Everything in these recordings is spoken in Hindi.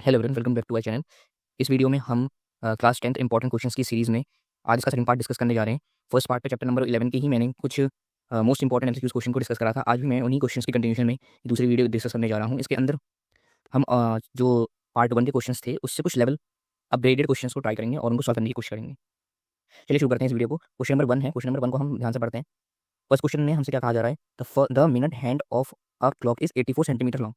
Hello everyone, welcome back to my channel. इस वीडियो में हम क्लास 10th इंपॉर्टेंट क्वेश्चंस की सीरीज़ में आज इसका सेकंड पार्ट डिस्कस करने जा रहे हैं। फर्स्ट पार्ट पे चैप्टर नंबर 11 के ही मैंने कुछ मोस्ट इंपॉर्टेंट एमसीक्यूज क्वेश्चन को डिस्कस करा था। आज भी मैं उन्हीं क्वेश्चंस की कंटिन्यूशन में दूसरी वीडियो डिस्कस करने जा रहा हूँ। इसके अंदर हम जो पार्ट 1 के क्वेश्चंस थे उससे कुछ लेवल अपग्रेडेड क्वेश्चंस को ट्राई करेंगे और उनको सॉल्व करने की कोशिश करेंगे। चलिए शुरू करते हैं इस वीडियो को। क्वेश्चन नंबर 1 है। क्वेश्चन नंबर 1 को हम ध्यान से पढ़ते हैं। फर्स्ट क्वेश्चन में हमसे क्या कहा जा रहा है? The minute hand of a clock is 84 centimetre long.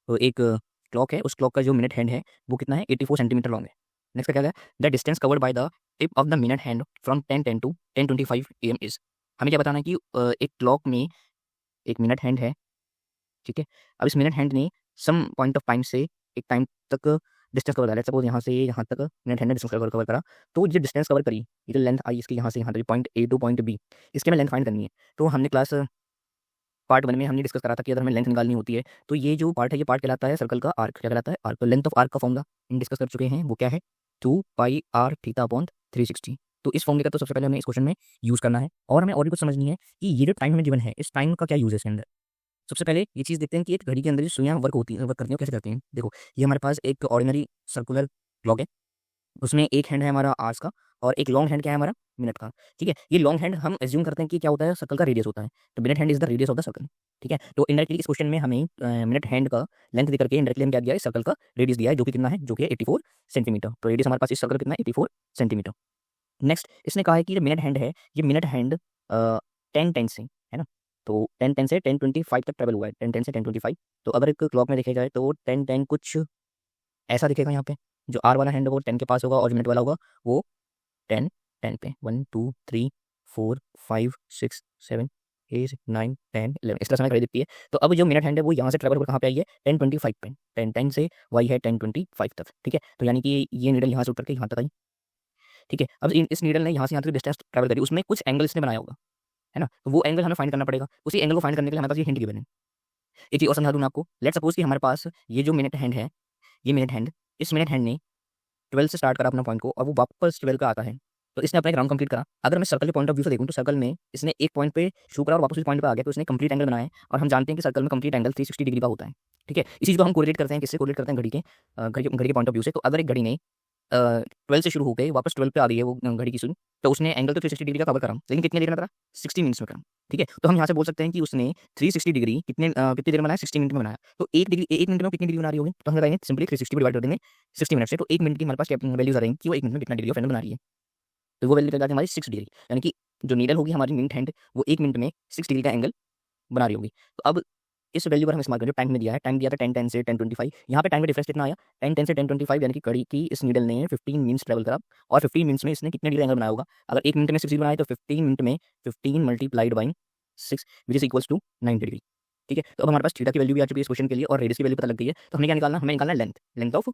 तो एक क्लॉक है, उस क्लॉक का जो मिनट हैंड है वो कितना है? 84 सेंटीमीटर लॉन्ग है। नेक्स्ट का क्या है? The distance covered by the tip of the minute hand from 10:10 to 10:25 AM is. हमें क्या बताना है कि एक क्लॉक में एक मिनट हैंड है, ठीक है। अब इस मिनट हैंड ने सम पॉइंट ऑफ टाइम से एक टाइम तक डिस्टेंस कवर करा। लेट्स सपोज यहाँ से यहाँ तक मिनट हैंड ने डिस्टेंस कवर करा। तो ये डिस्टेंस कवर करी, ये जो लेंथ आई इसकी यहाँ से यहाँ तक point A to point B, इसके हमें लेंथ फाइंड करनी है। तो हमने क्लास पार्ट 1 में हमने डिस्कस करा था कि अगर हमें लेंथ निकालनी होती है तो ये जो पार्ट है ये पार्ट कहलाता है सर्कल का आर्क। क्या कहलाता है? आर्क। तो लेंथ ऑफ आर्क का फॉर्मूला हम डिस्कस कर चुके हैं, वो क्या है? 2 पाई आर थीटा अपॉन 360। तो इस फॉर्मूले का तो सबसे पहले हमें इस क्वेश्चन में यूज़ करना है और हमें और भी कुछ समझनी है कि ये जो टाइम हमें गिवन है इस टाइम का क्या यूज़ है इसके अंदर। सबसे पहले ये चीज़ देखते हैं कि एक घड़ी के अंदर जो सुइयाँ वर्क करती हैं, कैसे करती हैं। देखो, ये हमारे पास एक ऑर्डिनरी सर्कुलर क्लॉक है, उसमें एक हैंड है हमारा आवर्स का और एक लॉन्ग हैंड क्या है हमारा? मिनट का। ठीक है, ये लॉन्ग हैंड हम एज्यूम करते हैं कि क्या होता है? सर्कल का रेडियस होता है। तो minute hand is the radius of the circle. ठीक है, तो इनडायरेक्टली इस क्वेश्चन में हमें मिनट हैंड का लेंथ देकर के इनडायरेक्टली हम क्या दिया है? सर्कल का रेडियस दिया है, जो कि कितना है? जो कि है 84 सेंटीमीटर। तो रेडियस हमारे पास इस सर्कल कितना है? 84 सेंटीमीटर। नेक्स्ट इसने कहा है कि जो मिनट हैंड है, ये मिनट हैंड 10:10 से है ना, तो 10:10 से 10:25 तक ट्रेवल हुआ है। 10:10 से 10:25। तो अगर एक क्लॉक में देखा जाए तो 10:10 कुछ ऐसा दिखेगा यहाँ पे। जो आर वाला हैंड है वो 10 के पास होगा और जो मिनट वाला होगा वो 10 10 पे 1 2 3 4 5 6 7 8 9 10 11 इस तरह समय घड़ी दिखती है। तो अब जो मिनट हैंड है वो यहाँ से ट्रेवल होकर कहाँ पे आई है? 10:25 पे। 10:10 से वही है 10:25 तक। ठीक है, तो यानी कि ये नीडल यहाँ से उतर के यहाँ तक आई। ठीक है, अब इस नीडल ने यहाँ से यहाँ तक डिस्टेंस ट्रैवल करी, उसमें कुछ एंगल इसने बनाया होगा, है ना। तो वो एंगल हमें फाइंड करना पड़ेगा। उसी एंगल को फाइंड करने के लिए हमारे पास ये हिंट गिवन है। एक चीज़ और समझा दूँ मैं आपको। लेट्स सपोज कि हमारे पास ये जो मिनट हैंड है, ये मिनट हैंड, इस मिनट हैंड ने 12 से स्टार्ट करा अपना पॉइंट को और वो वापस 12 का आता है। तो इसने अपना एक राउंड कंप्लीट करा। अगर मैं सर्कल के पॉइंट ऑफ व्यू से देखूँ तो सर्कल में इसने एक पॉइंट पे शुरू करा और वापस उस पॉइंट पे आ गया, तो इसने कंप्लीट एंगल बनाया है। और हम जानते हैं कि सर्कल में कंप्लीट एंगल 360 डिग्री का होता है। ठीक है, इसी चीज़ को हम कोरिलेट करते हैं, किससे कोरिलेट करते हैं? घड़ी के पॉइंट ऑफ व्यू से। तो अगर एक घड़ी ने 12 से शुरू होके वापस 12 पे आ रही है वो घड़ी की सुई, तो उसने एंगल तो 360 डिग्री का कवर करा, लेकिन कितनी देर में करा? 60 मिनट्स में करा। ठीक है, तो हम यहाँ से बोल सकते हैं कि उसने 360 डिग्री कितनी देर में बनाया? 60 मिनट में बनाया। तो 1 मिनट में कितनी डिग्री बना रही होगी? तो हम लगाएंगे सिंपली 360 को डिवाइड कर देंगे 60 मिनट से। तो 1 मिनट की हमारे पास वैल्यूज आ रहेंगी कि वो 1 मिनट में कितना डिग्री ऑफ एंगल बना रही है। तो वो वैल्यू निकल जाती है हमारी 6 डिग्री। यानी कि जो नीडल होगी हमारी मिनट हैंड, वो 1 मिनट में 6 डिग्री का एंगल बना रही होगी। तो अब इस वैल्यू पर हम इस्तेमाल करें, जो टाइम में दिया है, टाइम दिया था 10:10 से 10:25। यहाँ पे टाइम का डिफरेंस कितना आया? 10:10 से 10:25, यानी कि घड़ी की इस नीडल ने 15 मिनट्स ट्रैवल करा और 15 मिनट्स में इसने कितने डिग्री एंगल बनाया होगा? अगर 1 मिनट में 6 डिग्री बनाए तो 15 मिनट में 15 multiplied by 6 which is equals to 90 degree. ठीक है, तो अब हमारे पास थीटा की वैल्यू भी आ चुकी है इस क्वेश्चन के लिए और रेडियस की वैल्यू पता लग गई है। तो हमने क्या निकालना? हमें निकालना है length of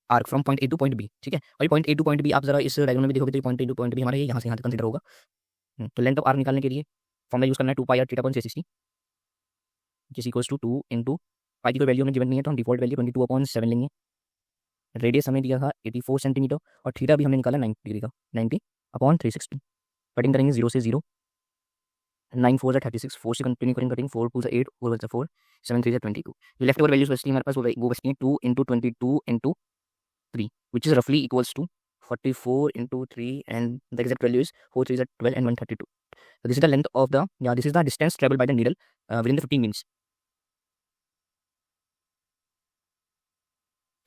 arc from point A to point B. ठीक है, और ये point A to point B आप जरा इस डायग्राम में भी देखोगे तो point A to point B हमारे यहाँ से यहाँ तक कंसिडर होगा। तो लेंथ ऑफ आर्क निकालने के लिए फॉर्मूला यूज करना है 2 पाई आर थीटा अपॉन 660 जिस इक्वल्स टू 2 इंटू पाई की कोई वैल्यू हमें गिवन नहीं है तो हम डिफॉल्ट वैल्यू 22/7 लेंगे। रेडियस हमें दिया था 84 सेंटीमीटर और थीटा भी हमने निकाला 90 डिग्री का, 90/360। कटिंग करेंगे 0 से 0, 9 4 36, 4 से कंटिन्यू करेंगे कटिंग, 4 2 8, 4 1 4, 7 3 22। जो लेफ्ट ओवर वैल्यूज बचती है हमारे पास वो बचती है 2 इंटू 22 इंटू 3 विच इज रफली equals to 44 into 3 and the exact value is 4 3 12 and 132। So this is the length of the, yeah, this is the distance traveled by the needle within the 15 minutes.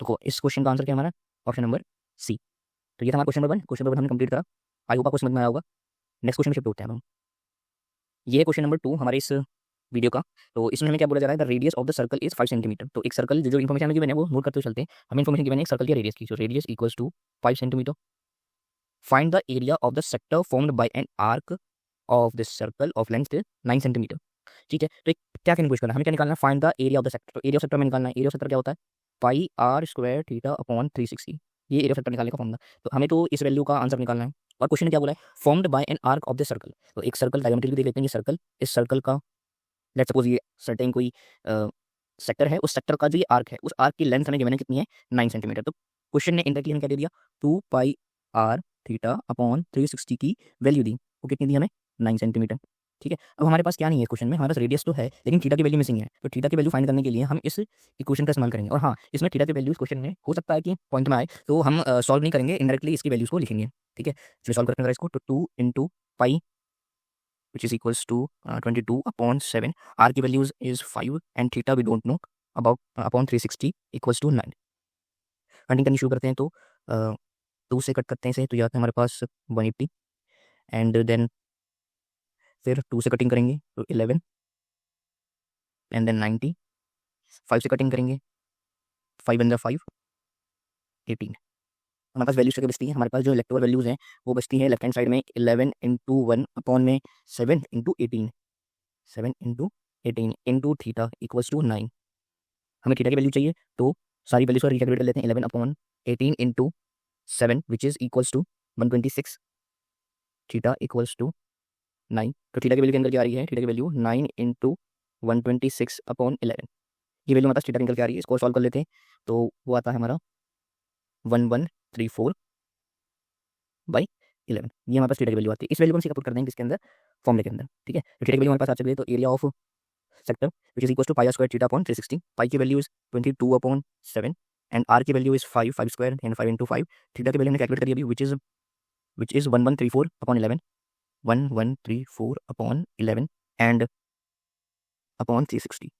तो इस क्वेश्चन का आंसर क्या हमारा? Option number C. तो ये था हमारा क्वेश्चन नंबर 1। क्वेश्चन नंबर 1 हमने कंप्लीट करा। आई होप आपको समझ में आया होगा। नेक्स्ट क्वेश्चन में शिफ्ट होते हैं हम। ये है क्वेश्चन नंबर 2 हमारे इस वीडियो का। तो इसमें हमें क्या बोला जा रहा है? The radius of the circle is 5 centimetre. तो एक सर्कल जो इन्फॉर्मेशन हमें गिवन है वो नोट करते हुए चलते हैं। हमें इन्फॉर्मेशन गिवन है एक सर्कल के रेडियस की, जो radius equals to 5 centimetre. Find the area of the sector formed by an arc of this circle of length 9 centimetre. ठीक है, तो एक क्या कहने की कोशिश करना है? हमें क्या निकालना है? Find the area of the sector. तो एरिया ऑफ सेक्टर में निकालना है। एरिया ऑफ सेक्टर क्या होता है? Pi are square theta upon 360। ये एरिया ऑफ सेक्टर निकालने का फॉर्मूला। तो हमें तो इस वैल्यू का आंसर निकालना है। और क्वेश्चन ने क्या बोला है? Formed by an arc of the circle. तो एक सर्कल डायमीटर देख लेते हैं। ये सर्कल, इस सर्कल का लेट्स सपोज ये सर्टेन कोई सेक्टर है, उस सेक्टर का जो ये आर्क है, उस आर्क की लेंथ हमें गिवन है कितनी है? 9 सेंटीमीटर। तो क्वेश्चन ने इंडायरेक्टली हमें क्या दे दिया? 2 पाई आर थीटा अपॉन 360 की वैल्यू दी। वो कितनी दी हमें? 9 सेंटीमीटर। ठीक है। अब हमारे पास क्या नहीं है क्वेश्चन में, हमारे पास रेडियस तो है लेकिन थीटा की वैल्यू मिसिंग है, तो थीटा की वैल्यू फाइंड करने के लिए हम इस इक्वेशन का इस्तेमाल करेंगे। और हाँ, इसमें थीटा की वैल्यू इस क्वेश्चन में हो सकता है कि पॉइंट में आए, तो हम सॉल्व नहीं करेंगे, इनडायरेक्टली इसकी वैल्यूज को लिखेंगे। ठीक है, चलिए सॉल्व करते हैं इसको। तो 2 into pi which is equals to 22/7. R की values is 5 and theta we don't know about upon 360 equals to 9। Cutting करनी शुरू करते हैं, तो 2 से कट करते हैं इसे, तो यहाँ पे हमारे पास 180 एंड देन फिर 2 से कटिंग करेंगे तो 11 एंड देन 90। 5 से कटिंग करेंगे, 5 वन जा 5, 18। हमारे पास वैल्यूज क्या बचती है, हमारे पास जो इलेक्ट्रोल वैल्यूज हैं वो बचती है लेफ्ट हैंड साइड में 11 इंटू 1 अपॉन में 7 into 18, 7 into 18 into theta equals to 9। हमें थीटा की वैल्यू चाहिए, तो सारी वैल्यूज को रिकैलकुलेट कर लेते हैं। 11 upon 18 into 7 which is equals to 126, theta equals to 9। तो थीटा की वैल्यू निकल के आ रही है, थीटा की वैल्यू 9 इंटू 126 अपॉन 11। ये वैल्यू हमारे पास थीटा निकल के आ रही है, इसको सॉल्व कर लेते हैं, तो वो आता है हमारा 1134/11। ये हमारे पास थीटा की वैल्यू आती है। इस वैल्यू को हम सीधा पुट कर देंगे किसके अंदर, फॉर्मूले के अंदर। ठीक है, तो थीटा की वैल्यू हमारे पास आ चुकी है, तो area of sector which is equal to pi square theta upon 360। Pi की वैल्यू इज 22/7 एंड आर की value is 5 square and 5 into 5। Theta की वैल्यू हमने कैलकुलेट करी अभी, विच इज 1134/11, 1134/11 एंड अपॉन 360।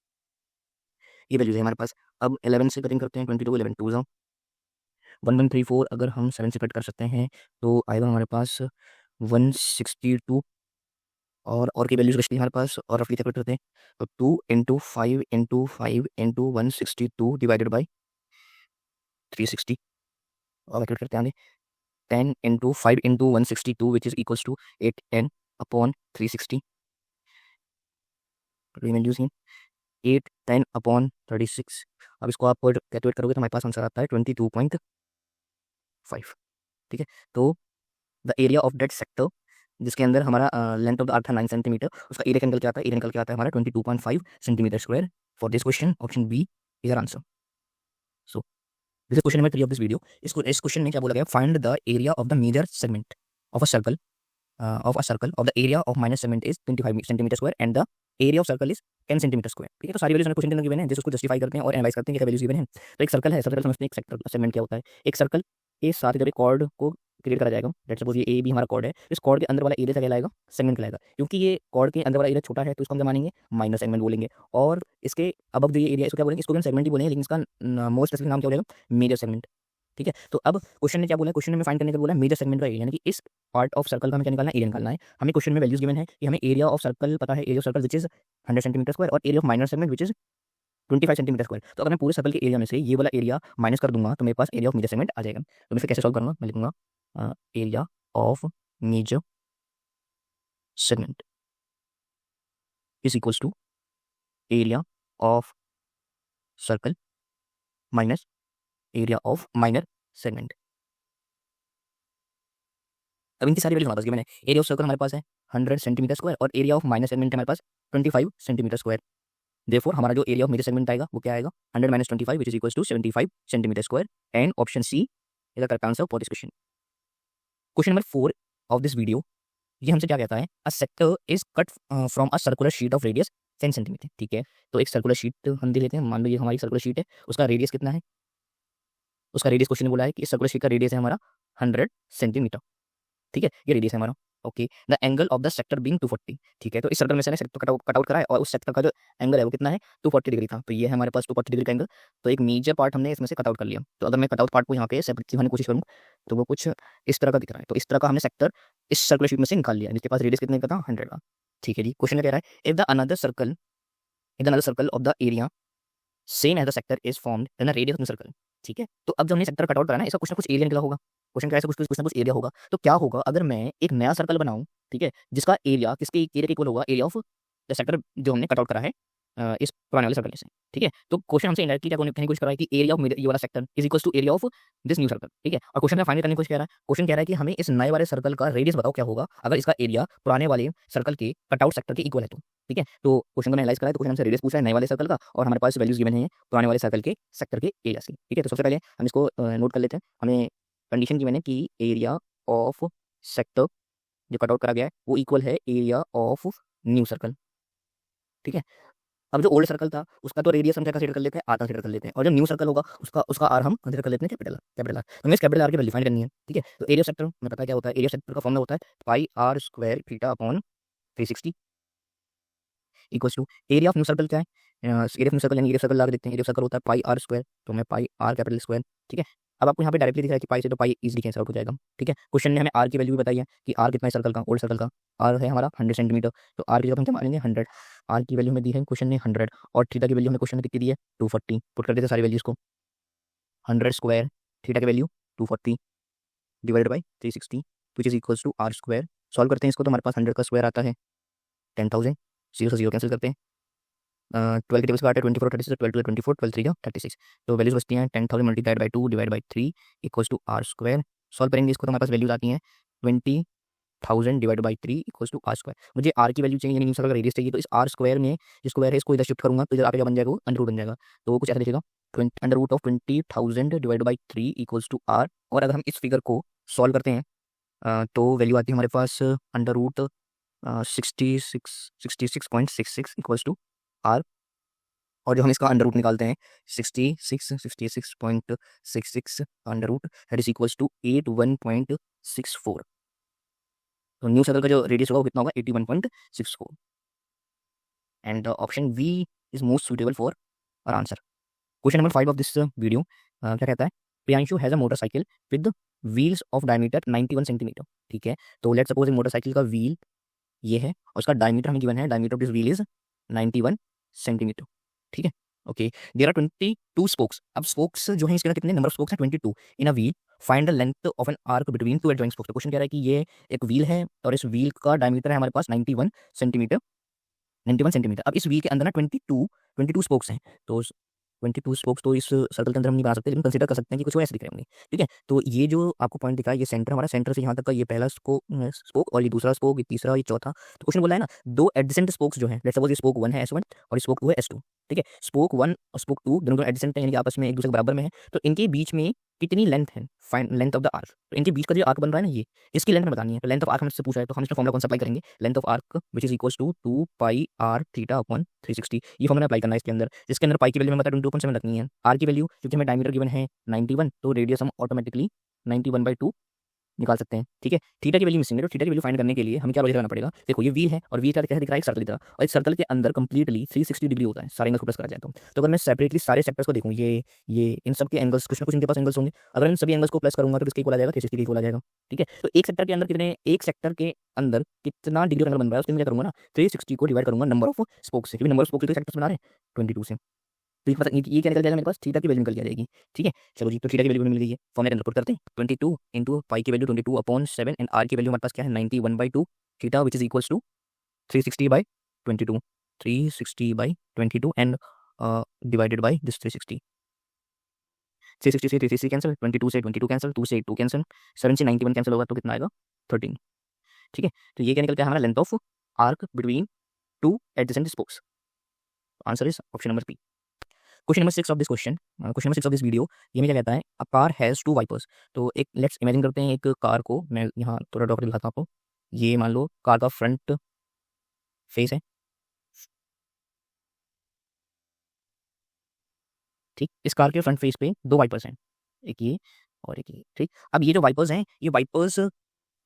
ये वैल्यूज है हमारे पास। अब 11 से कटिंग करते हैं, 22 11 2 जाओ 1134, अगर हम 7 से कट कर सकते हैं तो आएगा हमारे पास 162। और की वैल्यूज बचती है हमारे पास, और रफली कैलकुलेट करते हैं, तो 2 into 5 into 5 into 162 divided by 360। और कैलकुलेट करते हैं आगे, 10 into 5 into 162 which is equals to 810 upon 360। Values हैं 810 अपॉन 36। अब इसको आप कैलकुलेट करोगे तो हमारे पास आंसर आता है 22.5। ठीक है, तो the area of that sector जिसके अंदर हमारा लेंथ ऑफ द अर्थ है 9 सेंटीमीटर, उसका एरिया निकल के आता है, एरिया निकल के आता है हमारा 22.5 centimetre square. For this question option B is our answer. So this is question number 3 of this video. इस क्वेश्चन में क्या बोला गया, find the area of the major segment of a circle of the area of minor segment is 25 centimetre square and the area of circle is 10 centimetre square. ठीक है, तो सारी वैल्यूज क्वेश्चन के अंदर गिवन है, जिसको जस्टिफाई करते हैं और एनालाइज करते हैं क्या वैल्यूज गिवन है। तो एक सर्कल है, सर्कल समझते हैं, एक सेक्टर सेगमेंट क्या होता है। एक सर्कल के साथ जब एक कॉर्ड को क्रिएट करा जाएगा, लेट्स सपोज ये ए बी हमारा कॉर्ड है, इस कॉर्ड के अंदर वाला एरिया क्या कहलाएगा, सेगमेंट कहलाएगा। क्योंकि ये कॉर्ड के अंदर वाला एरिया छोटा है तो इसको हम क्या मानेंगे, माइनर सेगमेंट बोलेंगे। और इसके अब जो ये एरिया इसको क्या बोलेंगे, इसको हम सेगमेंट ही बोलेंगे, लेकिन इसका मोस्ट स्पेसिफिक नाम क्या हो जाएगा, मेजर सेगमेंट। ठीक है, तो अब क्वेश्चन ने क्या बोला है, क्वेश्चन में फाइंड करने का बोला है मेजर सेगमेंट का एरिया, यानी कि इस पार्ट ऑफ सर्कल का हमें क्या निकालना है, एरिया निकालना है। हमें क्वेश्चन में वैल्यूज गिवन है कि हमें एरिया ऑफ सर्कल पता है, area of circle which is 100 centimetre square और area of minor segment which is 25 centimetre square. तो अगर मैं पूरे सर्कल के एरिया में से ये वाला एरिया माइनस कर दूंगा तो मेरे पास एरिया ऑफ मेजर सेगमेंट आ जाएगा। तो मैं इसे कैसे सॉल्व करूंगा, मैं लिखूंगा area of major segment is equals to area of circle minus area of minor segment. अब इनकी सारी वैल्यूज हमारे पास गिवन है। एरिया ऑफ सर्कल हमारे पास है 100 सेंटीमीटर स्क्वायर और एरिया ऑफ माइनर सेगमेंट हमारे पास 25 सेंटीमीटर स्क्वायर। देयरफॉर हमारा जो एरिया ऑफ मेजर सेगमेंट आएगा वो क्या आएगा, 100 minus 25 which is equals to 75 centimetre square and option C is the correct answer for this question. Question number 4 of this video, ये हमसे क्या कहता है, a sector is cut from a circular sheet of radius 10 centimetre. ठीक है, तो एक सर्कुलर शीट हम दे लेते हैं, मान लो ये हमारी सर्कुलर शीट है, उसका रेडियस कितना है, उसका रेडियस क्वेश्चन ने बोला है कि इस सर्कुलर शीट का रेडियस है हमारा 100 सेंटीमीटर। ठीक है, ये रेडियस है हमारा। Okay, the angle of the sector being 240। ठीक है, तो इस सर्कल में से सेक्टर कट आउट करा है और उस सेक्टर का जो एंगल है वो कितना है, 240 डिग्री था। तो ये है हमारे पास 240 डिग्री का एंगल। तो एक मेजर पार्ट हमने इसमें से कट आउट कर लिया। तो अगर मैं कट आउट पार्ट को यहाँ पे सेपरेट दिखाने की कोशिश करूँ तो वो कुछ इस तरह का दिख रहा है। तो इस तरह का हमने सेक्टर इस सर्कुलर शीट में से निकाल लिया, जिसके पास रेडियस कितने का था, 100 का। ठीक है जी, क्वेश्चन कह रहा है if the another circle of the area same as the sector is formed then the radius of the circle. ठीक है, तो अब जब हमने सेक्टर कट आउट करा ना, इसका कुछ ना कुछ एरिया निकला होगा। क्वेश्चन क्या है, कुछ ना कुछ एरिया होगा। तो क्या होगा अगर मैं एक नया सर्कल बनाऊं, ठीक है, जिसका एरिया किसके एरिया के इक्वल होगा, एरिया ऑफ द सेक्टर जो हमने कट आउट करा है इस पुराने वाले सर्कल से। ठीक है, तो क्वेश्चन हमसे इनडायरेक्टली क्या कहने की कोशिश कर रहा है कि एरिया ऑफ ये वाला sector is equal to area of this new circle. ठीक है, और क्वेश्चन में फाइंड करने की कोशिश कर रहा है, क्वेश्चन कह रहा है कि हमें इस नए वाले सर्कल का रेडियस बताओ क्या होगा अगर इसका एरिया पुराने वाले सर्कल के कट आउट सेक्टर के इक्वल है तो। ठीक है, तो क्वेश्चन को एनालाइज करा है, तो क्वेश्चन हमसे रेडियस पूछ रहा है नए वाले सर्कल का और हमारे पास वैल्यूज गिवन है पुराने वाले सर्कल के सेक्टर के एरिया की। ठीक है, तो सबसे पहले हम इसको नोट कर लेते हैं। हमें कंडीशन गिवन है कि एरिया ऑफ सेक्टर जो कट आउट करा गया है वो इक्वल है एरिया ऑफ न्यू सर्कल। ठीक है, अब जो ओल्ड सर्कल था उसका तो रेडियस हम क्या कंसीडर कर लेते हैं, आर कंसीडर कर लेते हैं, और जो न्यू सर्कल होगा उसका उसका आर हम कंसीडर कर लेते हैं कैपिटल कैपिटल आर। तो हमें इस कैपिटल आर की वैल्यू फाइंड करनी है। ठीक है, तो एरिया सेक्टर में पता है क्या होता है, एरिया सेक्टर का फॉर्मूला होता है pi are square theta upon 360 equals to area of new circle क्या है, एरिया ऑफ न्यू सर्कल यानी एरिया सर्कल ला के देखते हैं, एरिया सर्कल होता है पाई आर स्क्वायर, तो मैं पाई आर कैपिटल स्क्वायर। ठीक है, अब आपको यहाँ पे डायरेक्टली दिख रहा है कि पाई से तो पाई इजीली कैंसिल आउट हो जाएगा। ठीक है, क्वेश्चन ने हमें आर की वैल्यू भी बताई है कि आर कितना है सर्कल का, ओल्ड सर्कल का आर है हमारा 100 सेंटीमीटर, तो आर की जगह हम क्या मानेंगे 100। आर की वैल्यू हमें दी है क्वेश्चन ने 100, और थीटा की वैल्यू हमें क्वेश्चन ने कितनी दी है 240। पुट कर देते सारी वैल्यूज को, 100 स्क्वायर थीटा की value 240 divided by 360 which is equals to R square. Solve करते हैं इसको तो हमारे पास 100 का स्क्वायर आता है 10,000, जीरो से जीरो कैंसिल करते हैं, 12 के टेबल से काटे 24 36, 12 2 24, 12 3 36, तो वैल्यूज बचती हैं 10,000 multiplied by 2 divide by 3 equals to R square. Solve करेंगे इसको तो हमारे पास वैल्यूज आती हैं 20,000 divide by 3 equals to R square. मुझे आर की वैल्यू चाहिए यानी न्यू सर्कल का रेडियस चाहिए, तो इस आर स्क्वायर में जो स्क्वायर है इसको इधर शिफ्ट करूंगा तो इधर आके क्या बन जाएगा, वो अंडर रूट बन जाएगा, तो वो कुछ ऐसा लिखेगा under root of 20,000 divide by 3 equals to are. और अगर हम इस फिगर को सॉल्व करते हैं तो वैल्यू आती है हमारे पास under root 66.66 equals to are, और जो हम इसका अंडर रूट निकालते हैं 66.66 under root that is equals to 81.64। तो न्यू सर्कल का जो रेडियस होगा वो कितना होगा 81.64, and option B is most suitable for our answer. Question number 5 of this video क्या कहता है, Priyanshu has a motorcycle with wheels of diameter 91 centimetre. ठीक है, तो लेट्स सपोज एक मोटरसाइकिल का व्हील ये है और उसका डायमीटर हमें गिवन है, diameter of this wheel is 91 centimetre. ठीक है, ओके, देयर आर 22 स्पोक्स। अब स्पोक्स जो है इसके अंदर कितने नंबर ऑफ स्पोक्स हैं 22 in a wheel, find the length of an arc between two adjacent spokes. तो क्वेश्चन कह रहा है कि ये एक व्हील है और इस व्हील का डायमीटर है हमारे पास 91 सेंटीमीटर, 91 सेंटीमीटर। अब इस व्हील के अंदर ना 22 स्पोक्स हैं, तो 22 स्पोक्स तो इस सर्कल के अंदर हम नहीं बना सकते, लेकिन कंसीडर कर सकते हैं कि कुछ वो ऐसे दिख रहे होंगे। ठीक है, तो ये जो आपको पॉइंट दिखा है ये सेंटर, हमारा सेंटर से यहाँ तक का ये पहला स्पोक और ये दूसरा स्पोक, ये तीसरा, ये चौथा। तो क्वेश्चन बोला है ना दो एडजेसेंट स्पोक्स जो है, लेट्स सपोज ये स्पोक 1 है S1 और स्पोक 2 है S2। ठीक है, स्पोक 1 और स्पोक 2 दोनों एडजेसेंट है यानी कि आपस में एक दूसरे के बराबर में है, तो इनके बीच में कितनी लेंथ है, find length of the arc. तो इनके बीच का जो आर्क बन रहा है ना ये, इसकी लेंथ में बतानी है। तो लेंथ ऑफ आर्क हमसे पूछा है तो हम इसमें फॉर्मूला कौन सा अप्लाई करेंगे, length of arc which is equals to 2 pi R theta upon 360। ये फॉर्मूला अप्लाई करना है इसके अंदर, जिसके अंदर पाई की वैल्यू हमें पता है 22.7 रखनी है, आर की वैल्यू क्योंकि हमें डायमीटर गिवन है 91, तो रेडियस हम ऑटोमेटिकली 91/2 निकाल सकते हैं। ठीक है, थीटा की वैल्यू मिसिंग है, तो थीटा की वैल्यू फाइंड करने के लिए हमें क्या लॉजिक लगाना पड़ेगा, देखो ये व्हील है और व्हील कैसे दिख रहा है, एक सर्कल की तरह, और एक सर्कल के अंदर कंप्लीटली 360 डिग्री होता है सारे एंगल्स को प्लस करा जाए तो अगर मैं सेपरेटली सारे सेक्टर्स को देखूँ, ये इन सब के एंगल्स कुछ ना कुछ इनके पास एंगल्स होंगे, अगर इन सभी एंगल्स को प्लस करूंगा तो किसके इक्वल आ जाएगा, 360 के इक्वल आ जाएगा। ठीक है, तो एक सेक्टर के अंदर कितना डिग्री एंगल बन रहा है उसके लिए क्या करूंगा ना, 360 को डिवाइड करूंगा नंबर ऑफ स्पोक्स से, क्योंकि नंबर ऑफ स्पोक्स तो सेक्टर्स बना रहे हैं 22 से, तो ये क्या निकल जाएगा मेरे पास, थीटा की वैल्यू निकल के आ जाएगी। ठीक है, चलो जी, तो थीटा की वैल्यू मिल गई है, फॉर्मूला के अंदर पुट करते हैं 22 इंटू पाई की वैल्यू 22/7 एंड आर की वैल्यू हमारे पास क्या है 91/2 theta which is equals to 360/22, 360/22 and divided by this 360, 360 से 360 कैंसिल, 22 से 22 कैंसिल, 2 से 2 कैंसिल, 7 से 91 कैंसिल होगा तो कितना आएगा 13। ठीक है, तो ये क्या निकलता है हमारा length of arc between two adjacent spokes. Answer is option number B. Question number 6 of this video, ये में क्या कहता है, अ कार हैज़ 2 वाइपर्स। तो एक लेट्स इमेजिन करते हैं एक कार को, मैं यहाँ थोड़ा ड्रॉ करके दिखाता हूँ आपको, ये मान लो कार का फ्रंट फेस है। ठीक, इस कार के फ्रंट फेस पे 2 वाइपर्स हैं, एक ये और एक ये। ठीक, अब ये जो वाइपर्स हैं, ये वाइपर्स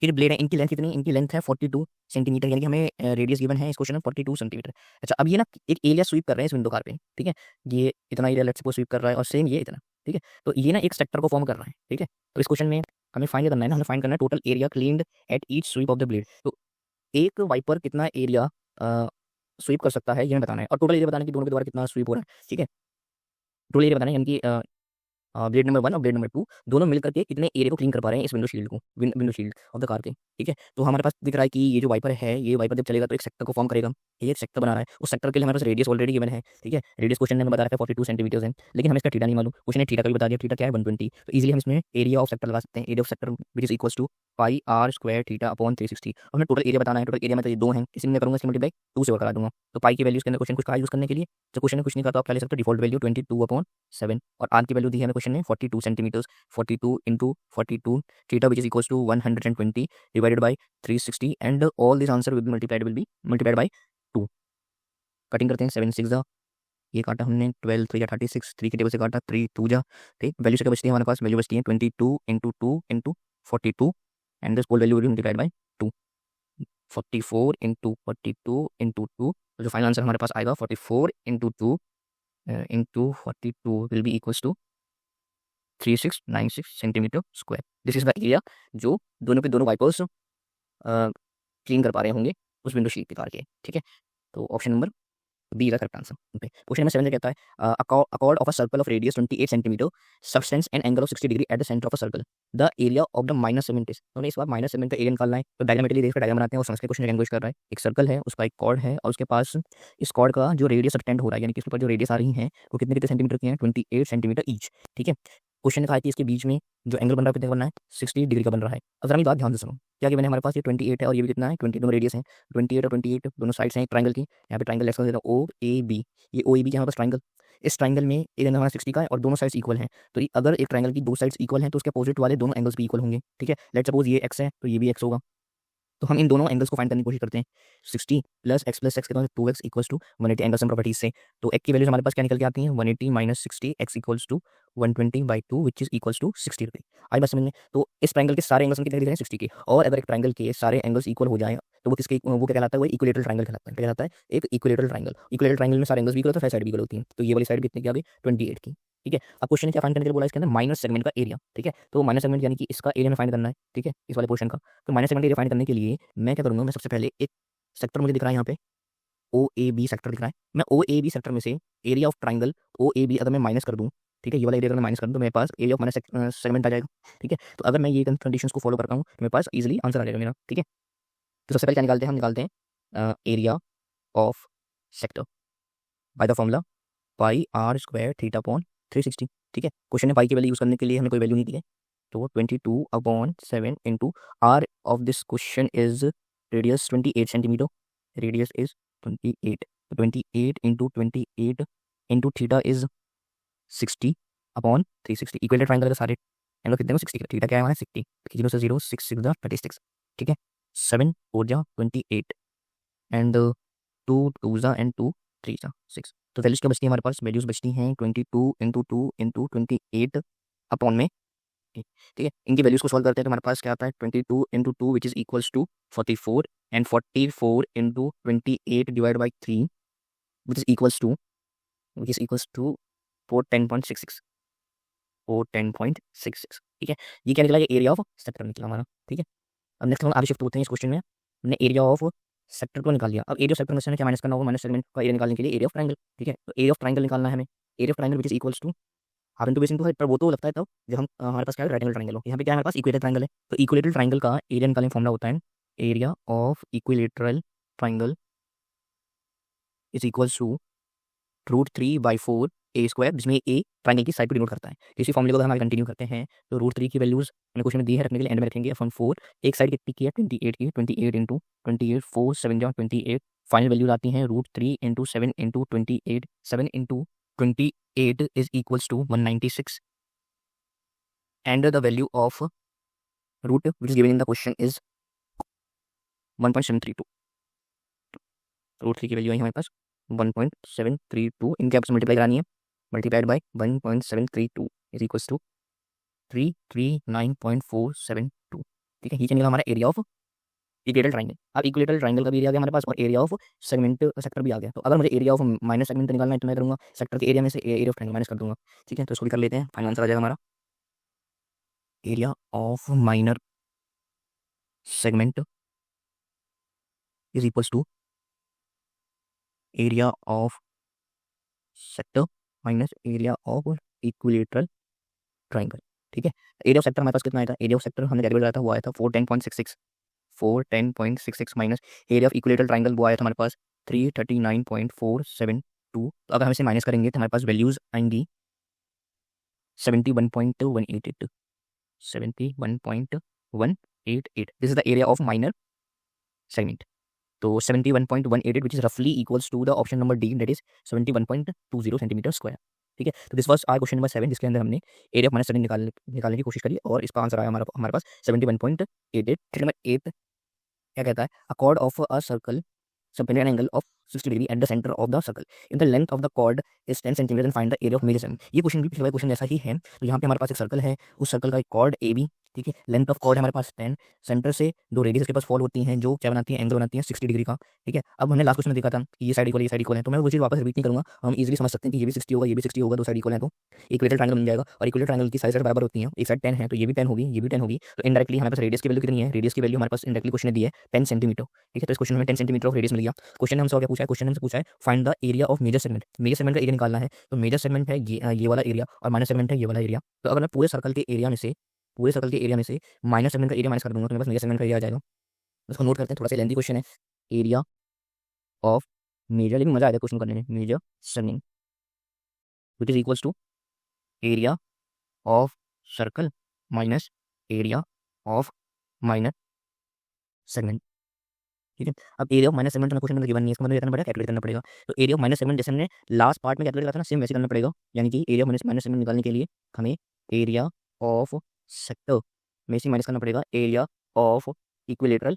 के जो ब्लेड है इनकी लेंथ कितनी, इनकी लेंथ है 42 सेंटीमीटर, यानी कि हमें रेडियस गिवन है इस क्वेश्चन में 42 सेंटीमीटर। अच्छा, अब ये ना एक एरिया स्वीप कर रहे हैं इस विंडो कार पे। ठीक है, ये इतना एरिया लेट्स सपोज स्वीप कर रहा है और सेम ये इतना। ठीक है, तो ये ना एक सेक्टर को फॉर्म कर रहा है। ठीक है, तो इस क्वेश्चन में हमें फाइंड करना है ना, हमें फाइंड करना है total area cleaned at each sweep of the blade. तो एक वाइपर कितना एरिया स्वीप कर सकता है ये हमें बताना है, और टोटल एरिया बताना है कि दोनों के द्वारा कितना स्वीप हो रहा है। ठीक है, टोटल एरिया बताना है यानी कि ब्लेड नंबर 1 और ब्लेड नंबर 2 दोनों मिलकर के कितने एरिया को क्लीन कर पा रहे हैं इस window shield of the car के। ठीक है, तो हमारे पास दिख रहा है कि ये जो वाइपर है, ये वाइपर जब चलेगा तो एक सेक्टर को फॉर्म करेगा, ये एक सेक्टर बना रहा है, उस सेक्टर के लिए हमारे पास रेडियस ऑलरेडी गिवन है। ठीक है, रेडियस क्वेश्चन ने हमें बता रखा है 42 सेंटीमीटर है, लेकिन हमें इसका थीटा नहीं मालूम, क्वेश्चन ने थीटा का भी बता दिया, थीटा क्या है 120, तो इजीली हम इसमें एरिया ऑफ सेक्टर लगा सकते हैं, area of sector which is equals to pi are square theta upon 360। और हमें टोटल एरिया बताना है, टोटल एरिया में तो ये 2 हैं, इसी में करूँगा इसकी मल्टीप्लाई 2 से और करा दूंगा, तो पाई की वैल्यू के अंदर क्वेश्चन कुछ कहा यूज करने के लिए, जब क्वेश्चन ने कुछ नहीं कहा तो आप क्या ले सकते हो डिफॉल्ट वैल्यू 22/7, और आर की वैल्यू दी है हमें क्वेश्चन में 42 centimetres 42 into 42 theta which is equals to 120 divided by 360 and all this answer will be multiplied by 2। Cutting करते हैं 7 6 जा, ये काटा हमने 12 3 जा 36, 3 के टेबल से काटा 3 2 जा, ठीक। वैल्यू से क्या बचती है हमारे पास, वैल्यू बचती है 22 into 2 into 42 and this whole value will be multiplied by 2। 44 into 42 into 2, तो जो फाइनल आंसर हमारे पास आएगा 44 into 2 into 42 will be equals to 3696 centimetre square. This is the area जो दोनों के दोनों वाइपर्स क्लीन कर पा रहे होंगे उस विंडो शीट के कार के, ठीक है। तो option number B is the correct answer. Question number 7 कहता है a chord of a circle of radius 28 centimetre subtends an angle of 60 degree at the centre of a circle the area of the minus segment is. तो इस बार माइनस सेगमेंट का एरिया निकालना है, तो डायग्रामेटिकली देख डायग्राम बनाते हैं और समझ के क्वेश्चन लैंग्वेज कर रहा है। एक सर्कल है, उसका एक कॉर्ड है और उसके पास इस कॉर्ड का जो रेडियस एक्सटेंड हो रहा है, यानी कि इसके ऊपर जो रेडियस आ रही है वो कितने कितने सेंटीमीटर की है, 28 सेंटीमीटर ईच, ठीक है। क्वेश्चन ने कहा कि इसके बीच में जो एंगल बन रहा है कितने का बनना है, 60 डिग्री का बन रहा है। अब जरा मेरी बात ध्यान से सुनो, क्या गिवन है हमारे पास, ये 28 है और ये भी कितना है 20, दोनों रेडियस है 28 और 28 दोनों साइड्स हैं ट्रायंगल की। यहाँ पे ट्रायंगल लेट्स देता हूँ ओ ए बी, ये ओ ए बी हमारे पास ट्रायंगल, इस ट्रायंगल में एक एंगल हमारा 60 का है और दोनों साइड्स इक्वल हैं। तो अगर एक ट्रायंगल की दो साइड्स इक्वल हैं तो उसके अपोजिट वाले दोनों एंगल्स भी इक्वल होंगे, ठीक है। लेट्स सपोज ये एक्स है तो ये भी एक्स होगा। तो हम इन दोनों एंगल्स को फाइंड करने की कोशिश करते हैं। 60 प्लस एक्स कितना 2x equals to 180 angles and properties से। तो x की वैल्यूज हमारे पास क्या निकल के आती हैं, 180 minus 60 x equals to 120/2 which is equals to 60 degree. आई बात समझ में। तो इस ट्रायंगल के सारे एंगल्स कितने दिख रहे हैं 60 के, और अगर एक ट्रायंगल के सारे एंगल्स इक्वल हो जाए तो वो किसके, वो क्या कहलाता है, वो इक्विलेटरल ट्रायंगल कहलाता है। क्या कहलाता है, एक इक्विलेटरल ट्रायंगल। इक्विलेटरल ट्रायंगल में सारे एंगल्स भी इक्वल होते हैं, साइड भी इक्वल होती हैं। तो ये वाली साइड कितने की आ गई 28 की, ठीक है। अब क्वेश्चन क्या फाइंड करने के लिए बोला, इसके अंदर माइनस सेगमेंट का एरिया, ठीक है। तो माइनस सेगमेंट यानी कि इसका एरिया में फाइंड करना है, ठीक है, इस वाले पोर्शन का। तो माइनस सेगमेंट एरिया फाइंड करने के लिए मैं क्या करूँगा, मैं सबसे पहले एक सेक्टर मुझे दिख रहा है यहाँ पे ओ ए बी सेक्टर दिख रहा है, मैं ओ ए बी सेक्टर में से area of triangle O A B अगर मैं माइनस कर दूँ, ठीक है, ये वाला एरिया अगर मैं माइनस कर दूँ तो मेरे पास एरिया ऑफ माइनस सेगमेंट आ जाएगा, ठीक है। तो अगर मैं ये कंडीशंस को फॉलो करता हूँ तो मेरे पास इजीली आंसर आ जाएगा मेरा, ठीक है। तो सबसे पहले क्या निकालते हैं, हम निकालते हैं area of sector by the formula pi are square theta upon 360, ठीक है। क्वेश्चन में पाई की वैल्यू यूज करने के लिए हमें कोई वैल्यू नहीं दी है, तो 22/7 into R of this question is radius 28 centimetre, radius is 28, 28 into 28 into theta is 60 upon 360। Equal triangle का सारे एंगल कितने को 60 का, थीटा क्या है हमारा 60, 0 से 0 6 6 36, ठीक है। 7 4 जा 28 एंड 2 2 जा एंड 2 3 जा 6। तो वैल्यूज क्या बचती है हमारे पास, वैल्यूज बचती हैं 22 इंटू 2 इंटू 28 अपॉन में, ठीक है। इनकी वैल्यूज को सॉल्व करते हैं तो हमारे पास क्या आता है 22 into 2 which is equals to 44 and 44 into 28 divide by 3 which is equals to 410.66, 410.66, ठीक है। ये क्या निकला, ये एरिया ऑफ सेक्टर निकला हमारा, ठीक है। अब नेक्स्ट हम आगे शिफ्ट होते हैं इस क्वेश्चन में। हमने एरिया ऑफ सेक्टर को निकाल लिया, अब एरिया ऑफ सेक्टर में से क्या माइनस करना होगा, माइनस सेगमेंट का एरिया निकालने के लिए एरिया ऑफ ट्रायंगल, ठीक है। तो एरिया ऑफ ट्रायंगल निकालना है हमें, area of triangle which is equals to half into base into height, पर वो तो लगता है तब जब हम हमारे पास क्या है राइट एंगल ट्रायंगल हो। यहाँ पे क्या है हमारे पास इक्वेटेड ट्रायंगल है, तो इक्वेटेड ट्रायंगल का एरिया निकालने फॉर्मूला होता है area of equilateral triangle is equals to √3/4 A square, जिसमें ए ट्रायंगल की साइड को डिनोट करता है। इसी फॉर्मूले को हम आगे कंटिन्यू करते हैं, तो √3 की वैल्यूज हमने क्वेश्चन में दी है, रखने के लिए एंड में रखेंगे अपन 4, एक साइड कितनी की है 28 की, 28 इंटू 28 4 7 जा 28, फाइनल वैल्यूज आती हैं √3 into 7 into 28, 7 into 28 is equals to 196 and the value of root which is given in the question is 1.732. √3 की वैल्यू आई हमारे पास 1.732, इनके आपस में मल्टीप्लाई करानी है, multiplied by 1.732 is equals to 339.472, ठीक है। ये निकला हमारा एरिया ऑफ इक्विलेटरल ट्रायंगल। अब इक्विलेटरल ट्रायंगल का भी एरिया आ गया हमारे पास और एरिया ऑफ सेगमेंट सेक्टर भी आ गया। तो अगर मुझे एरिया ऑफ माइनस सेगमेंट निकालना है तो मैं करूँगा सेक्टर के एरिया में से एरिया ऑफ ट्रायंगल माइनस कर दूंगा, ठीक है। तो इसको भी कर लेते हैं, फाइनल आंसर आ जाएगा हमारा area of minor segment is equals to area of sector minus area of equilateral triangle, ठीक है। एरिया ऑफ सेक्टर हमारे पास कितना आया था, एरिया ऑफ सेक्टर हमने कैलकुलेट किया था वो आया था 410.66, 410.66 minus area of equilateral triangle वो आया था हमारे पास 339.472। तो अगर हम इसे माइनस करेंगे तो हमारे पास वैल्यूज आएंगी 71.188, 71.188। This is the area of minor segment. तो 71.188 विच इज रफली equals to the option number D, that is 71.20 centimetre square, ठीक है। तो this was our question number 7 जिसके अंदर हमने एरिया ऑफ माइनस सेवन निकालने की कोशिश करी और इसका आंसर आया हमारे पास 71.88। नंबर 8 क्या कहता है, अ cord of a circle subtended an angle of 60 degree at the center of the circle. If the length of the chord is 10 cm then find the area of major segment. ये क्वेश्चन भी पिछले वाले क्वेश्चन जैसा ही है। तो यहाँ पे हमारे पास एक सर्कल है, उस सर्कल का एक कॉर्ड ए बी, ठीक है। लेंथ ऑफ कॉर्ड है हमारे पास 10, सेंटर से दो रेडियस के पास फॉल होती हैं जो क्या बनाती है, एंगल बनाती है 60 डिग्री का, ठीक है। अब हमने लास्ट क्वेश्चन में देखा था कि ये साइड इक्वल, ये साइड इक्वल है, तो मैं वो चीज़ वापस रिपीट नहीं करूँगा। हम इजीली समझ सकते हैं कि ये भी 60 होगा, ये भी 60 होगा, दो साइड इक्वल है तो इक्वेटल ट्रायंगल बन जाएगा। और इक्वेटल ट्रायंगल की साइड बराबर होती है, एक साइड 10 है तो ये भी 10 होगी, ये भी 10 होगी। तो इनडायरेक्टली हमारे पास रेडियस की वैल्यू कितनी है, रेडियस की वैल्यू हमारे पास इनडायरेक्टली क्वेश्चन ने दी है 10 सेंटीमीटर, ठीक है। तो इस क्वेश्चन में 10 सेंटीमीटर ऑफ रेडियस मिल गया। क्वेश्चन ने हमसे क्या पूछा है, क्वेश्चन ने हमसे पूछा है find the area of major segment. Major segment का एरिया निकालना है। तो मेजर सेगमेंट है ये वाला एरिया और माइनर सेगमेंट है ये वाला एरिया। तो अगर मैं पूरे सर्कल के एरिया में से माइनर सेगमेंट का एरिया माइनस कर दूंगा तो मेरे पास मेजर सेगमेंट का एरिया आ जाएगा। उसको नोट करते हैं, थोड़ा सा लेंथी क्वेश्चन है। एरिया ऑफ मेजर, लेकिन मजा आएगा क्वेश्चन करने में, major segment which is equals to area of circle minus area of minor segment, ठीक है। अब area of minus segment question में गिवन नहीं है, इसका मतलब करना पड़ेगा, कैलकुलेट करना पड़ेगा। तो एरिया ऑफ माइनस सेगमेंट जैसे हमने लास्ट पार्ट में कैलकुलेट करा था ना, सेम वैसे करना पड़ेगा। यानी कि एरिया ऑफ माइनस सेगमेंट निकालने के लिए हमें एरिया ऑफ सेक्टर में से माइनस करना पड़ेगा एरिया ऑफ इक्विलेटरल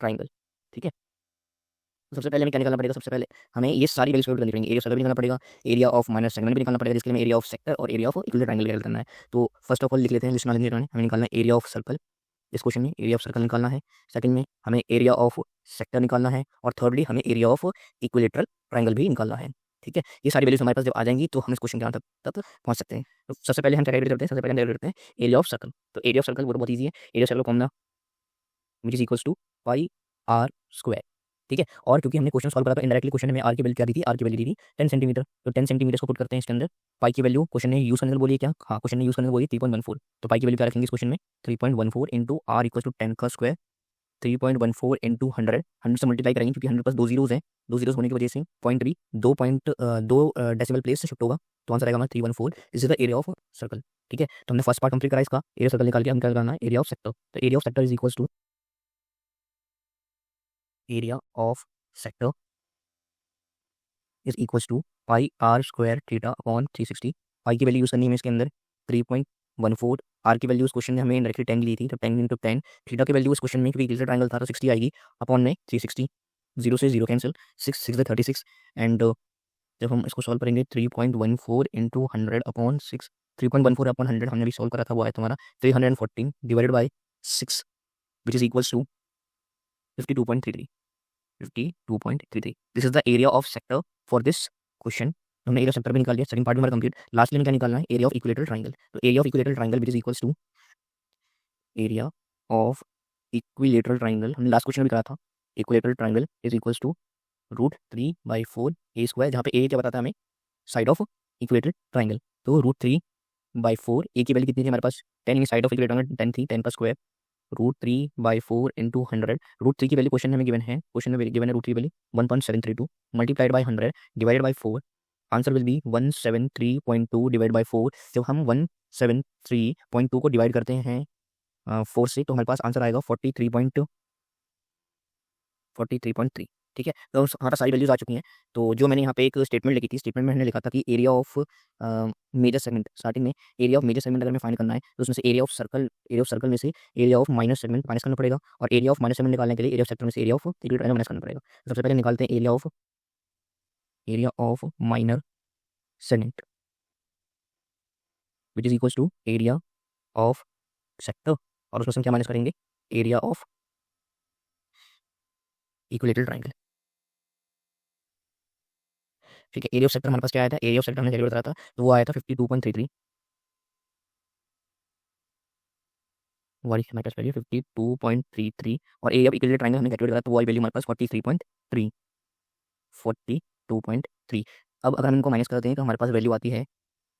ट्राइंगल, ठीक है। तो सबसे पहले हमें क्या निकालना पड़ेगा, सबसे पहले हमें ये सारी वैल्यूज कैलकुलेट करनी पड़ेंगी। एरिया ऑफ सर्कल भी निकालना पड़ेगा, एरिया ऑफ माइनस सेगमेंट भी निकालना पड़ेगा, जिसके लिए एरिया ऑफ सेक्टर और area of equilateral triangle calculate करना है। तो फर्स्ट ऑफ ऑल लिख लेते हैं, लिस्ट नॉलेज हमें निकालना है एरिया ऑफ सर्कल। इस क्वेश्चन में एरिया ऑफ सर्कल निकालना है। सेकंड में हमें एरिया ऑफ सेक्टर निकालना है और थर्डली हमें एरिया ऑफ इक्विलेटरल ट्रायंगल भी निकालना है, ठीक है। ये सारी वैल्यूज हमारे पास जब आ जाएंगी तो हम इस क्वेश्चन के आंसर तक पहुंच सकते हैं। तो सबसे पहले हम क्या कैलकुलेट करते हैं, सबसे पहले हम कैलकुलेट करते हैं एरिया ऑफ सर्कल। तो एरिया ऑफ सर्कल वो तो बहुत ईजी है, area circle formula which is equals to pi are square, ठीक है। और क्योंकि हमने क्वेश्चन सॉल्व करा तो इनडायरेक्टली क्वेश्चन में आर की वैल्यू क्या दी थी, आर की वैल्यू दी थी 10 सेंटीमीटर। तो 10 सेंटीमीटर को पुट करते हैं इसके अंदर। पाई की वैल्यू क्वेश्चन ने यूज करने को बोली है क्या, हाँ क्वेश्चन ने यूज करने को बोली 3.14। तो पाई की वैल्यू क्या रखेंगे इस क्वेश्चन में, 3.14 इंटू आर इक्वल टू 10 का स्क्वायर, 3.14 इंटू 100 से मल्टीप्लाई करेंगे क्योंकि 100 पास दो जीरोज हैं, दो जीरोज होने की वजह से 0.3 दो डेसिमल प्लेस से शिफ्ट होगा। तो आंसर आएगा हमारा 314। Is the area of circle, ठीक है। तो हमने फर्स्ट पार्ट कंप्लीट करा इसका, एरिया सर्कल निकाल के हम क्या करना है, एरिया ऑफ सेक्टर। तो area of sector is equals to area of sector is equals to pi are square theta upon 360। Pi की वैल्यू यूज करनी है इसके अंदर 3.14। आर की वैल्यू इस क्वेश्चन में हमें डायरेक्टली 10 ली थी, तो 10 इंटू 10। थीटा की वैल्यू इस क्वेश्चन में क्योंकि इक्विलेटरल ट्रायंगल था तो 60 आएगी, अपॉन में 360, जीरो से जीरो कैंसिल, 6 6 36। एंड जब हम इसको सॉल्व करेंगे 3.14 इंटू 100 अपॉन 6, 3.14 अपॉन 100 हमने भी सॉल्व करा था, वो आया तुम्हारा 314 divided by 6 which is equals to 52.33। 52.33। This is the area of sector for this question. हमने एरिया सेक्टर भी निकाल लिया, सेकंड पार्ट भी हमारा कंप्लीट। लास्टली में क्या निकालना है, एरिया ऑफ इक्विलेटरल ट्रायंगल। तो area of equilateral triangle which is equals to area of equilateral triangle, हमने लास्ट क्वेश्चन में भी करा था। Equilateral triangle is equals to √3/4 A square, जहाँ पे ए क्या बताता है हमें, साइड ऑफ इक्विलेटरल ट्रायंगल। तो √3/4 ए की वैल्यू कितनी थी हमारे पास, 10 यानी साइड ऑफ इक्विलेटरल ट्रायंगल 10 थी, 10 का स्क्वायर √3/4 इंटू 100। √3 की वैल्यू क्वेश्चन में हमें गिवन है, क्वेश्चन में गिवन है √3 value 1.732 multiplied by 100 divided by 4। Answer will B 173.2 divide by 4। जब हम 173.2 को डिवाइड करते हैं 4 से तो हमारे पास आंसर आएगा 43.3, ठीक है। तो हमारे पास सारी वैल्यूज आ चुकी हैं। तो जो मैंने यहाँ पे एक स्टेटमेंट लिखी थी, स्टेटमेंट में मैंने लिखा था कि area of major segment, starting में एरिया ऑफ मेजर सेगमेंट अगर हमें फाइंड करना है तो उसमें से एरिया ऑफ सर्कल में से area of minus segment minus करना पड़ेगा, और एरिया ऑफ माइनस सेगमेंट निकालने के लिए एरिया ऑफ सेक्टर में से एरिया ऑफ इक्विलेटरल माइनस करना पड़ेगा। तो सबसे पहले निकालते हैं area of minor segment which is equals to area of sector, और उसमें से हम क्या माइनस करेंगे, एरिया ऑफ इक्विलेटरल ट्रायंगल, ठीक है। एरिया ऑफ सेक्टर हमारे पास क्या आया था, एरिया ऑफ सेक्टर हमने कैलकुलेट करा था तो वो आया था 52.33। हमारे पास वैल्यू 52.33, और एरिया ऑफ इक्विलेटरल ट्रायंगल हमने कैलकुलेट करा तो वो वैल्यू हमारे पास 43.3, 42.3। अब अगर हम इनको माइनस करते हैं तो हमारे पास वैल्यू आती है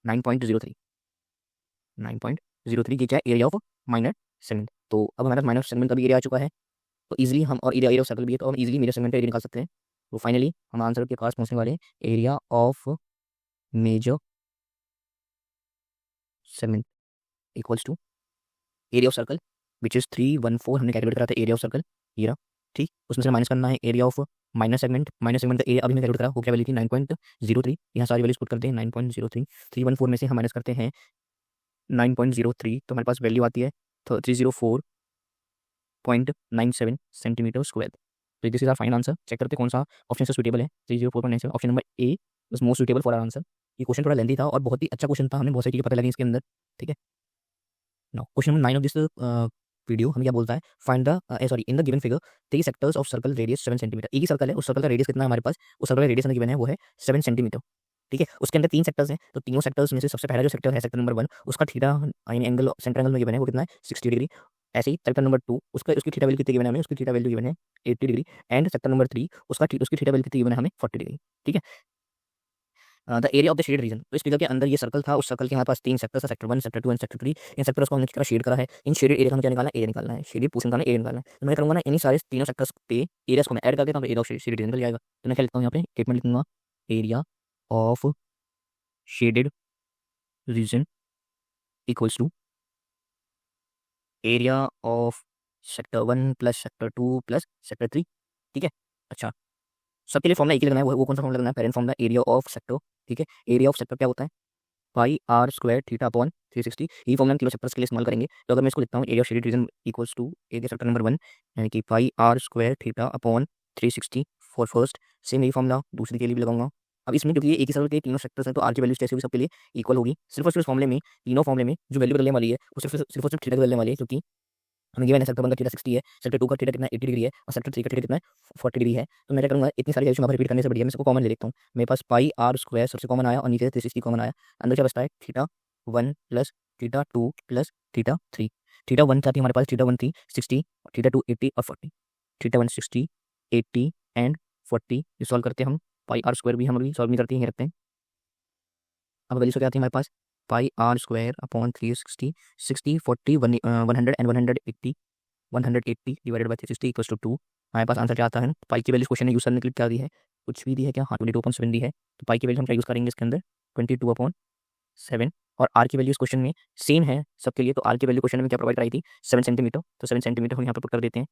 9.03, 9.03 की क्या एरिया ऑफ माइनर सेगमेंट। तो अब हमारे पास माइनर सेगमेंट का भी एरिया आ चुका है, तो इजीली हम, और एरिया ऑफ सर्कल भी है तो हम इजीली मेजर सेगमेंट का एरिया निकाल सकते हैं। तो फाइनली हम आंसर के पास पहुंचने वाले हैं, area of major segment equals to area of circle which is 314। हमने कैलकुलेट करा था एरिया ऑफ सर्कल, ये रहा, ठीक। उसमें से माइनस करना है एरिया ऑफ माइनस सेगमेंट का एरिया अभी मैं कैलकुलेट करा, वो क्या वैल्यू थी 9.03। यहाँ सारी वैल्यूज पुट करते हैं 9.03, 314 में से हम माइनस करते हैं 9.03, तो हमारे पास वैल्यू आती है 304.97 सेंटीमीटर स्क्वायर। तो this is our final answer. Check करते हैं कौन सा ऑप्शन से सुटेबल है। 304.97, option number A is most suitable for our answer. ये क्वेश्चन थोड़ा लेंथी था और बहुत ही अच्छा क्वेश्चन था, हमें बहुत सारी चीज़ें पता लगी इसके अंदर। ठीक है, now question number 9 of this video हमें क्या बोलता है, find the sorry in the given figure 3 sectors of circle radius 7 centimetre. एक ही सर्कल है, उस सर्कल का रेडियस कितना है हमारे पास, उस सर्कल का रेडियस गिवन है वो है 7 सेंटीमीटर। ठीक है, उसके अंदर 3 सेक्टर्स हैं, तो तीनों सेक्टर्स में से सबसे पहला जो सेक्टर है सेक्टर नंबर 1, उसका थीटा यानी एंगल सेंटर एंगल में गिवन है वो कितना है 60 डिग्री। ऐसे ही सेक्टर नंबर 2 उसका उसकी थीटा वैल्यू कितनी गिवन है हमें, उसकी थीटा वैल्यू गिवन है 80 डिग्री। एंड सेक्टर नंबर 3 उसकी थीटा वैल्यू कितनी गिवन है हमें 40 डिग्री। ठीक है, the area of the shaded region, तो इस फिगर के अंदर ये सर्कल था, उस सर्कल के हमारे पास 3 सेक्टर्स है, sector 1 sector 2 and sector 3। In sectors को हमने किस तरह शेड करा है, इन शेडेड एरिया का हमें क्या निकालना है, एरिया निकालना है, शेडेड पोर्शन का एरिया निकालना है। तो मैं करूँगा ना इन्हीं सारे तीनों सेक्टर्स के एरियाज को मैं ऐड कर देता हूँ, तो एरिया ऑफ शेडेड रीजन निकल जाएगा। तो मैं क्या लिखता हूँ यहाँ पे स्टेटमेंट लिखूंगा, area of shaded region equals to area of sector 1 plus sector 2 plus sector 3। ठीक है, अच्छा सबके लिए फॉर्मूला एक ही लगना है, वो कौन सा फॉर्मूला लगना है, parent formula area of sector. ठीक है, एरिया ऑफ सेक्टर क्या होता है, pi are square theta upon 360। ये फॉर्मूला हम किलो सेक्टर्स के लिए इस्तेमाल करेंगे। तो अगर मैं इसको लिखता हूँ, area of shaded region equals to area sector number 1 यानी कि pi are square theta upon 360 for first. Same यही फॉर्मूला दूसरी के लिए भी लगाऊंगा। अब इसमें क्योंकि ये एक ही सर्कल के तीनों सेक्टर्स हैं, तो आर की वैल्यू जैसे भी सबके लिए इक्वल होगी। सिर्फ और सिर्फ फॉर्मूले में, तीनों फॉर्मूले में जो वैल्यू बदलने वाली है वो सिर्फ और सिर्फ थीटा बदलने वाली है, क्योंकि हमें गिवन है सेक्टर 1 का थीटा 60 है, सेक्टर 2 का थीटा कितना 80 डिग्री है और सेक्टर 3 का थीटा कितना है 40 डिग्री है। तो मैं क्या करूँगा, इतनी सारी वैल्यू रिपीट करने से बढ़िया मैं इसको कॉमन ले लेता हूँ। मेरे पास पाई आर स्क्वायर सबसे कॉमन आया और नीचे 360 कॉमन आया। अंदर क्या बचता है, theta 1 plus theta 2 plus theta 3। Theta 1 क्या थी हमारे पास, थीटा 1 थी 60, थीटा 2 80 और 40। Theta 1 60, 80 and 40। ये सॉल्व करते हैं हम, पाई आर स्क्वायर भी हम अभी सॉल्व नहीं करते हैं, रखते हैं। अब वैल्यू क्या आती है हमारे पास, pi are square upon 360, 60 40 100 and 180, 180 divided by 360 equals to 2। हमारे पास आंसर क्या आता है, पाई की वैल्यू क्वेश्चन में यूजर ने क्लिक क्या दी है, कुछ भी दी है क्या, हाँ 22/7 दी है। तो पाई की वैल्यू हम क्या यूज़ करेंगे इसके अंदर 22/7। और आर की वैल्यू इस क्वेश्चन में सेम है सबके लिए, तो आर की वैल्यू क्वेश्चन में क्या प्रोवाइड कराई थी 7 सेंटीमीटर। तो 7 सेंटीमीटर हम यहाँ पर पुट कर देते हैं,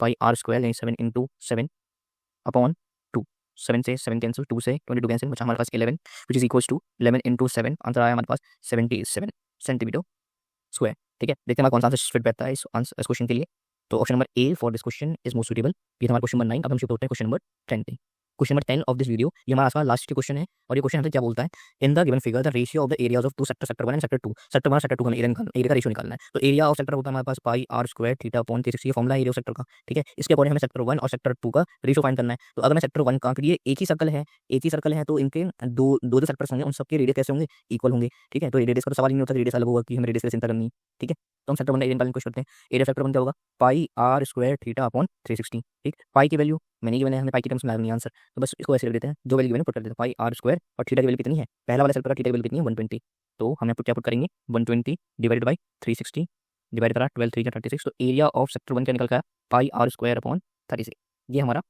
पाई आर स्क्वायर यानी 7 इंटू 7 अपॉन 2। 7 से 7 कैंसिल, 2 से 22 कैंसिल, बचा हमारे पास 11 which is equals to 11 into 7। Answer आया हमारे पास 77 सेंटीमीटर स्क्वायर। ठीक है, देखते हैं हमारा कौन सा आंसर फिट बैठता है इस क्वेश्चन के लिए। तो option number A for this question is most suitable. ये था हमारा क्वेश्चन नंबर 9। अब हम शिफ्ट होते हैं क्वेश्चन नंबर 10 पे। Question number 10 of this video, ये हमारा आसपास लास्ट क्वेश्चन है और ये क्वेश्चन हमसे क्या बोलता है, in the given figure the ratio of the areas of two sector, sector 1 and sector 2। Sector 1 sector 2 हमें एरिया का रेशियो निकालना है। तो एरिया ऑफ सेक्टर होता है हमारे पास pi are square theta upon 360, ये फॉर्मूला है एरिया ऑफ सेक्टर का। ठीक है, इसके अकॉर्डिंग हमें सेक्टर 1 और सेक्टर 2 का रेशियो फाइंड करना है। तो अगर मैं सेक्टर 1 का, क्योंकि ये एक ही सर्कल है तो इनके दो दो जो सेक्टर्स होंगे उन सबके रेडियस कैसे होंगे, इक्वल होंगे। ठीक है, तो रेडियस का तो सवाल ही नहीं होता, रेडियस अलग होगा कि हमें रेडियस की चिंता करनी है। ठीक है, तो हम सेक्टर 1 का एरिया निकालने की कोशिश करते हैं। एरिया सेक्टर 1 क्या होगा, पाई आर स्क्वायर थीटा अपॉन 360। ठीक, पाई की वैल्यू मैंने गिवन है, हमें पाई की टर्म्स में नहीं आंसर, तो बस इसको ऐसे लिख देते हैं, जो वैल्यू गिवन है पुट कर देते हैं, पाई आर स्क्वायर और थीटा की वैल्यू कितनी है, पहला वाला सेक्टर का थीटा की वैल्यू कितनी है 120। तो हम यहाँ पर क्या पुट करेंगे 120 डिवाइडेड बाई 360 डिवाइड करा 12 3 36। तो एरिया ऑफ सेक्टर 1 क्या निकल का, पाई आर स्क्वायर अपॉन 36। ये हमारा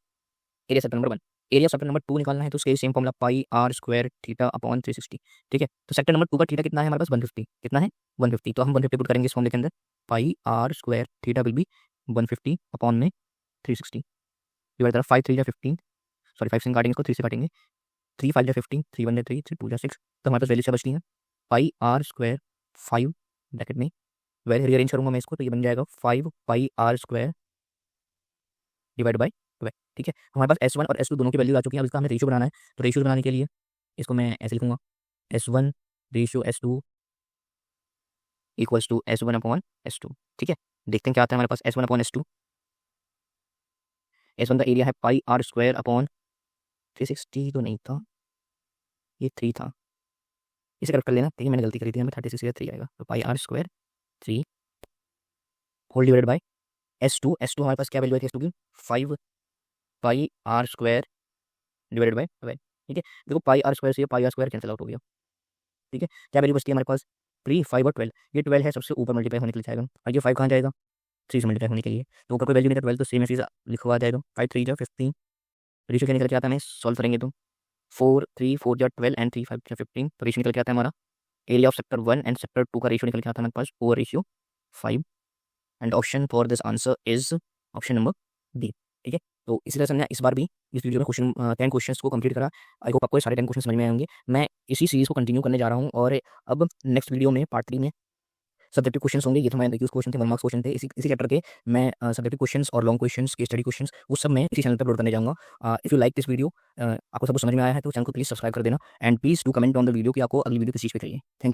area sector number 1। Area sector number 2 निकालना है, तो उसके same formula pi are square theta upon 360। ठीक है, तो सेक्टर नंबर 2 का थीटा कितना है हमारे पास 150, कितना है 150। तो हम 150 पुट करेंगे इस फॉर्मूले के अंदर, pi are square theta will be 150 upon में 360 डिवाइड करा 5 3 15, सॉरी 5 से काटेंगे इसको, 3 से काटेंगे, 3 5 15, 3 1 3 3 2 6। तो हमारे पास वैल्यू क्या बचती है, पाई आर स्क्वायर 5 ब्रैकेट में, वैल्यू रीअरेंज करूंगा मैं इसको, तो ये बन जाएगा 5 pi are square divide by 12। ठीक है, हमारे पास S1 और S2 दोनों की वैल्यू आ चुकी है। अब इसका हमें रेशियो बनाना है, तो रेशियो बनाने के लिए इसको मैं ऐसे लिखूंगा, S1 ratio S2 equals to S1 upon S2। ठीक है, देखते हैं क्या आता है हमारे पास S1 अपॉन S2। S1 का एरिया है पाई आर स्क्वायर अपॉन 360, तो नहीं था ये 3 था, इसे करेक्ट कर लेना, ठीक है मैंने गलती करी थी, हमें 36 या 3 आएगा। तो pi are square 3 whole divided by S2 हमारे पास क्या वैल्यू है S2 की 5 pi are square divided by 12। ठीक है, देखो पाई आर स्क्वायर से pi are square cancel out हो गया। ठीक है, क्या वैल्यू बचती है हमारे पास 3 5 और 12। ये 12 है सबसे ऊपर मल्टीप्लाई होने के लिए जाएगा, और ये 5 कहाँ जाएगा 3 से मल्टीप्लाई होने के लिए, तो ऊपर कोई वैल्यू नहीं था 12, तो सेम चीज़ लिखवा जाएगा 5 3 जा 15। रेशियो क्या निकल के आता है, हमें सॉल्व करेंगे तो 4 3 4 जा 12 एंड 3 5 जा 15। तो रेशियो निकल के आता है हमारा area of sector 1 and sector 2 का रेशियो निकल के आता है हमारे पास 4:5। And option for this answer is option number D. ठीक है, तो इसी तरह से हमने इस बार भी इस वीडियो में क्वेश्चन 10 क्वेश्चंस को कंप्लीट करा। आई होप आपको ये सारे 10 क्वेश्चन समझ में आए होंगे। मैं इसी सीरीज़ को कंटिन्यू करने जा रहा हूँ और अब नेक्स्ट वीडियो में पार्ट 3 में सब्जेक्टिव क्वेश्चंस होंगे। ये तो हमारे एमसीक्यूज़ क्वेश्चन थे, 1 मार्क्स क्वेश्चन थे। इसी चैप्टर के मैं सब्जेक्टिव क्वेश्चंस और long questions, case study questions वो सब मैं इसी चैनल पे अपलोड करने जाऊँगा। If you like this video, आपको सब कुछ समझ में आया है तो चैनल को प्लीज़ सब्सक्राइब कर देना and please do comment on the video कि आपको अगली वीडियो किस चीज़ पे चाहिए। Thank you.